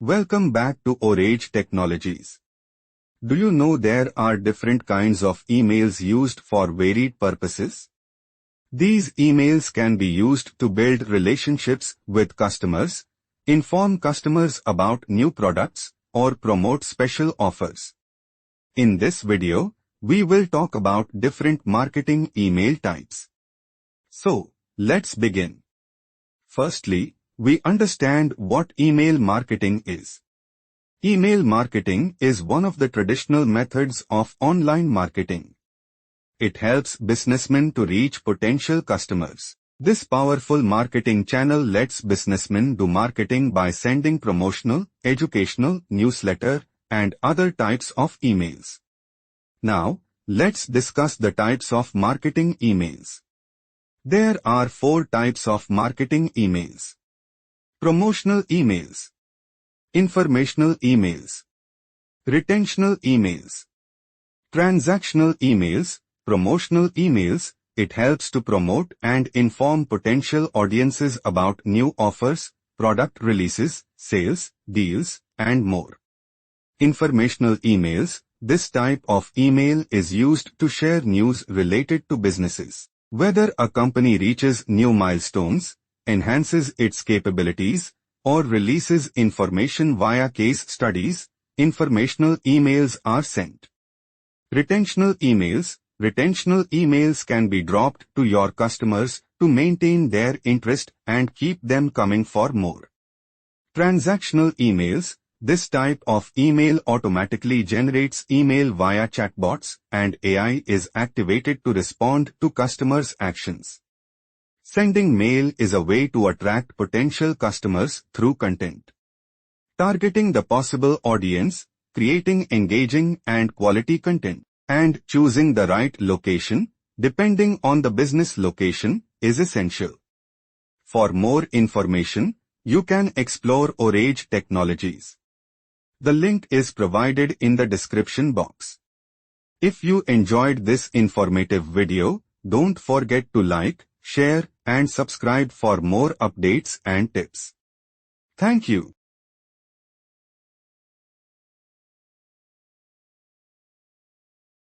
Welcome back to Orage Technologies. Do you know there are different kinds of emails used for varied purposes? These emails can be used to build relationships with customers, inform customers about new products, or promote special offers. In this video, we will talk about different marketing email types. So, let's begin. Firstly, we understand what email marketing is. Email marketing is one of the traditional methods of online marketing. It helps businessmen to reach potential customers. This powerful marketing channel lets businessmen do marketing by sending promotional, educational, newsletter, and other types of emails. Now, let's discuss the types of marketing emails. There are 4 types of marketing emails. Promotional emails, informational emails, retentional emails, transactional emails. Promotional emails, it helps to promote and inform potential audiences about new offers, product releases, sales, deals, and more. Informational emails, this type of email is used to share news related to businesses. Whether a company reaches new milestones, enhances its capabilities, or releases information via case studies, informational emails are sent. Retentional emails can be dropped to your customers to maintain their interest and keep them coming for more. Transactional emails, this type of email automatically generates email via chatbots and AI is activated to respond to customers' actions. Sending mail is a way to attract potential customers through content. Targeting the possible audience, creating engaging and quality content, and choosing the right location, depending on the business location, is essential. For more information, you can explore Orage Technologies. The link is provided in the description box. If you enjoyed this informative video, don't forget to like, share, and subscribe for more updates and tips. Thank you.